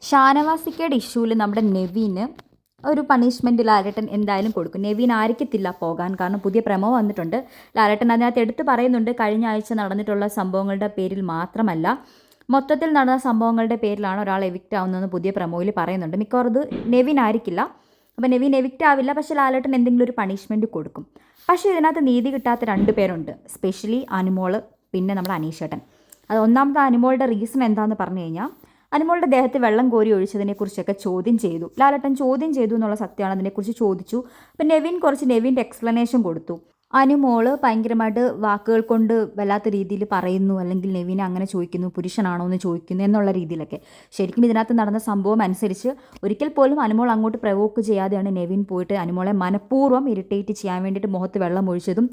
ഷാനവാസിക്കയുടെ ഇഷ്യൂവിൽ നമ്മുടെ നെവിന് ഒരു പണിഷ്മെൻറ്റ് ലാലേട്ടൻ എന്തായാലും കൊടുക്കും. നെവിൻ ആയിരിക്കത്തില്ല പോകാൻ, കാരണം പുതിയ പ്രമോ വന്നിട്ടുണ്ട്. ലാലേട്ടൻ അതിനകത്ത് എടുത്ത് പറയുന്നുണ്ട്, കഴിഞ്ഞ ആഴ്ച നടന്നിട്ടുള്ള സംഭവങ്ങളുടെ പേരിൽ മാത്രമല്ല, മൊത്തത്തിൽ നടന്ന സംഭവങ്ങളുടെ പേരിലാണ് ഒരാൾ എവിക്റ്റ് ആവുന്നതെന്ന് പുതിയ പ്രമോയിൽ പറയുന്നുണ്ട്. മിക്കവാറും ഇത് നെവിൻ ആയിരിക്കില്ല. അപ്പോൾ നെവിൻ എവിക്റ്റ് ആവില്ല, പക്ഷേ ലാലേട്ടൻ എന്തെങ്കിലും ഒരു പണിഷ്മെൻറ്റ് കൊടുക്കും. പക്ഷേ ഇതിനകത്ത് നീതി കിട്ടാത്ത 2 പേരുണ്ട്, സ്പെഷ്യലി അനുമോള്, പിന്നെ നമ്മുടെ അനീഷേട്ടൻ. അത് ഒന്നാമത്തെ അനുമോളുടെ റീസൺ എന്താണെന്ന് പറഞ്ഞു കഴിഞ്ഞാൽ, അനുമോളുടെ ദേഹത്ത് വെള്ളം കോരി ഒഴിച്ചതിനെക്കുറിച്ചൊക്കെ ചോദ്യം ചെയ്തു. ലാലേട്ടൻ ചോദ്യം ചെയ്തു എന്നുള്ള സത്യമാണ്, അതിനെക്കുറിച്ച് ചോദിച്ചു. അപ്പം നെവിൻ്റെ എക്സ്പ്ലനേഷൻ കൊടുത്തു. അനുമോള് ഭയങ്കരമായിട്ട് വാക്കുകൾ കൊണ്ട് വല്ലാത്ത രീതിയിൽ പറയുന്നു, അല്ലെങ്കിൽ നെവിനെ അങ്ങനെ ചോദിക്കുന്നു, പുരുഷനാണോ എന്ന് ചോദിക്കുന്നു എന്നുള്ള രീതിയിലൊക്കെ. ശരിക്കും ഇതിനകത്ത് നടന്ന സംഭവം അനുസരിച്ച് ഒരിക്കൽ പോലും അനുമോൾ അങ്ങോട്ട് പ്രവോക്ക് ചെയ്യാതെയാണ് നെവിൻ പോയിട്ട് അനുമോളെ മനഃപൂർവ്വം ഇറിറ്റേറ്റ് ചെയ്യാൻ വേണ്ടിയിട്ട് മുഖത്ത് വെള്ളം ഒഴിച്ചതും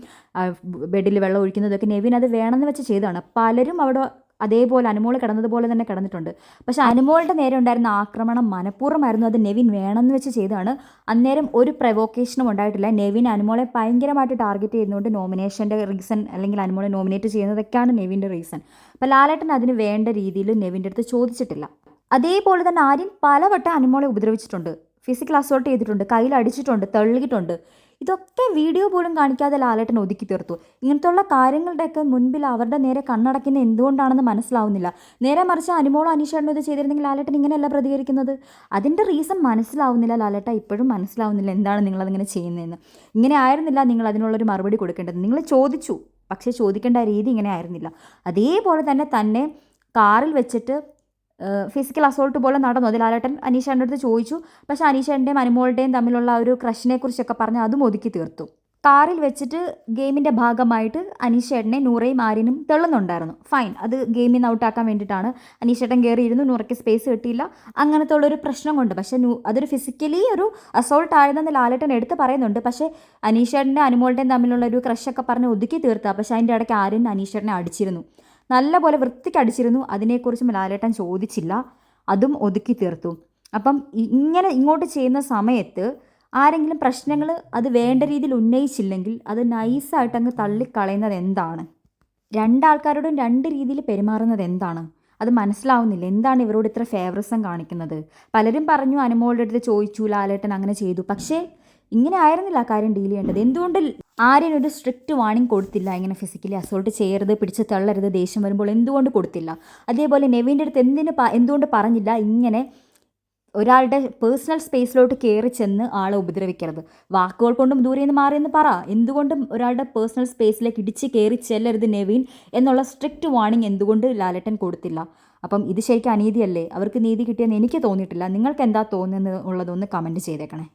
ബെഡിൽ വെള്ളം ഒഴിക്കുന്നതൊക്കെ നെവിൻ അത് വേണമെന്ന് വെച്ച് ചെയ്തതാണ്. പലരും അവിടെ അതേപോലെ അനുമോൾ കിടന്നതുപോലെ തന്നെ കിടന്നിട്ടുണ്ട്. പക്ഷേ അനുമോളുടെ നേരെ ഉണ്ടായിരുന്ന ആക്രമണം മനഃപൂർവ്വമായിരുന്നു, അത് നെവിൻ വേണമെന്ന് വെച്ച് ചെയ്താണ്. അന്നേരം ഒരു പ്രൊവോക്കേഷനും ഉണ്ടായിട്ടില്ല. നെവിൻ അനുമോളെ ഭയങ്കരമായിട്ട് ടാർഗറ്റ് ചെയ്യുന്നതുകൊണ്ട് നോമിനേഷൻ്റെ റീസൺ, അല്ലെങ്കിൽ അനുമോളെ നോമിനേറ്റ് ചെയ്യുന്നതൊക്കെയാണ് നെവിൻ്റെ റീസൺ. അപ്പോൾ ലാലേട്ടൻ അതിന് വേണ്ട രീതിയിൽ നെവിൻ്റെ അടുത്ത് ചോദിച്ചിട്ടില്ല. അതേപോലെ തന്നെ ആര്യൻ പലവട്ടം അനുമോളെ ഉപദ്രവിച്ചിട്ടുണ്ട്, ഫിസിക്കൽ അസോൾട്ട് ചെയ്തിട്ടുണ്ട്, കയ്യിൽ അടിച്ചിട്ടുണ്ട്, തള്ളിയിട്ടുണ്ട്. ഇതൊക്കെ വീഡിയോ പോലും കാണിക്കാതെ ലാലേട്ടൻ ഒതുക്കി തീർത്തു. ഇങ്ങനത്തുള്ള കാര്യങ്ങളുടെയൊക്കെ മുൻപിൽ അവരുടെ നേരെ കണ്ണടക്കുന്ന എന്തുകൊണ്ടാണെന്ന് മനസ്സിലാവുന്നില്ല. നേരെ മറിച്ച് അനുമോളോ അനീഷേട്ടനോ ഇത് ചെയ്തിരുന്നെങ്കിൽ ലാലേട്ടൻ ഇങ്ങനെയല്ല പ്രതികരിക്കുന്നത്. അതിൻ്റെ റീസൺ മനസ്സിലാവുന്നില്ല ലാലേട്ട, ഇപ്പോഴും മനസ്സിലാവുന്നില്ല എന്താണ് നിങ്ങളതിങ്ങനെ ചെയ്യുന്നതെന്ന്. ഇങ്ങനെ ആയിരുന്നില്ല നിങ്ങൾ അതിനുള്ളൊരു മറുപടി കൊടുക്കേണ്ടത്. നിങ്ങൾ ചോദിച്ചു, പക്ഷേ ചോദിക്കേണ്ട രീതി ഇങ്ങനെ ആയിരുന്നില്ല. അതേപോലെ തന്നെ കാറിൽ വെച്ചിട്ട് ഫിസിക്കൽ അസോൾട്ട് പോലെ നടന്നു. അത് ലാലേട്ടൻ അനീഷേട്ടൻ്റെ അടുത്ത് ചോദിച്ചു. പക്ഷേ അനീഷേട്ടൻ്റെയും അനുമോളുടെയും തമ്മിലുള്ള ഒരു ക്രഷിനെ കുറിച്ചൊക്കെ പറഞ്ഞ് അതും ഒതുക്കി തീർത്തു. കാറിൽ വെച്ചിട്ട് ഗെയിമിൻ്റെ ഭാഗമായിട്ട് അനീഷേട്ടനെ നൂറയും ആര്യനും തെള്ളുന്നുണ്ടായിരുന്നു. ഫൈൻ, അത് ഗെയിമിൽ നിന്ന് ഔട്ടാക്കാൻ വേണ്ടിയിട്ടാണ്. അനീഷേട്ടൻ കയറിയിരുന്നു, നൂറയ്ക്ക് സ്പേസ് കിട്ടിയില്ല, അങ്ങനത്തെ ഉള്ളൊരു പ്രശ്നം കൊണ്ട്. പക്ഷേ അതൊരു ഫിസിക്കലി ഒരു അസോൾട്ട് ആയിരുന്നെന്ന് ലാലേട്ടൻ എടുത്ത് പറയുന്നുണ്ട്. പക്ഷേ അനീഷേട്ടൻ്റെ അനുമോളുടെയും തമ്മിലുള്ള ഒരു ക്രഷൊക്കെ പറഞ്ഞ് ഒതുക്കി തീർത്താൽ. പക്ഷേ അതിൻ്റെ ഇടയ്ക്ക് ആര്യൻ അനീഷേട്ടനെ അടിച്ചിരുന്നു, നല്ലപോലെ വൃത്തിക്ക് അടിച്ചിരുന്നു. അതിനെക്കുറിച്ചും ലാലേട്ടൻ ചോദിച്ചില്ല, അതും ഒതുക്കി തീർത്തു. അപ്പം ഇങ്ങോട്ട് ചെയ്യുന്ന സമയത്ത് ആരെങ്കിലും പ്രശ്നങ്ങൾ അത് വേണ്ട രീതിയിൽ ഉന്നയിച്ചില്ലെങ്കിൽ അത് നൈസായിട്ട് അങ്ങ് തള്ളിക്കളയുന്നത് എന്താണ്? രണ്ടാൾക്കാരോടും 2 രീതിയിൽ പെരുമാറുന്നത് എന്താണ്? അത് മനസ്സിലാവുന്നില്ല. എന്താണ് ഇവരോട് ഇത്ര ഫേവറിസം കാണിക്കുന്നത്? പലരും പറഞ്ഞു അനുമോളുടെ അടുത്ത് ചോദിച്ചു, ലാലേട്ടൻ അങ്ങനെ ചെയ്തു. പക്ഷേ ഇങ്ങനെ ആയിരുന്നില്ല ആ കാര്യം ഡീൽ ചെയ്യേണ്ടത്. എന്തുകൊണ്ട് ആര്യൻ ഒരു സ്ട്രിക്റ്റ് വാർണിംഗ് കൊടുത്തില്ല? ഇങ്ങനെ ഫിസിക്കലി അസോൾട്ട് ചെയ്യരുത്, പിടിച്ച് തള്ളരുത്, ദേഷ്യം വരുമ്പോൾ എന്തുകൊണ്ട് കൊടുത്തില്ല? അതേപോലെ നെവിൻ്റെ അടുത്ത് എന്തുകൊണ്ട് പറഞ്ഞില്ല ഇങ്ങനെ ഒരാളുടെ പേഴ്സണൽ സ്പേസിലോട്ട് കയറി ചെന്ന് ആളെ ഉപദ്രവിക്കരുത്, വാക്കുകൾ കൊണ്ടും ദൂരെ നിന്ന് മാറിയെന്ന് പറ. എന്തുകൊണ്ടും ഒരാളുടെ പേഴ്സണൽ സ്പേസിലേക്ക് ഇടിച്ച് കയറി ചെല്ലരുത് നെവിൻ എന്നുള്ള സ്ട്രിക്റ്റ് വാർണിംഗ് എന്തുകൊണ്ട് ലാലേട്ടൻ കൊടുത്തില്ല? അപ്പം ഇത് ശരിക്കും അനീതിയല്ലേ? അവർക്ക് നീതി കിട്ടിയെന്ന് എനിക്ക് തോന്നിയിട്ടില്ല. നിങ്ങൾക്ക് എന്താ തോന്നുന്നത് ഉള്ളതൊന്ന് കമൻറ്റ് ചെയ്തേക്കണേ.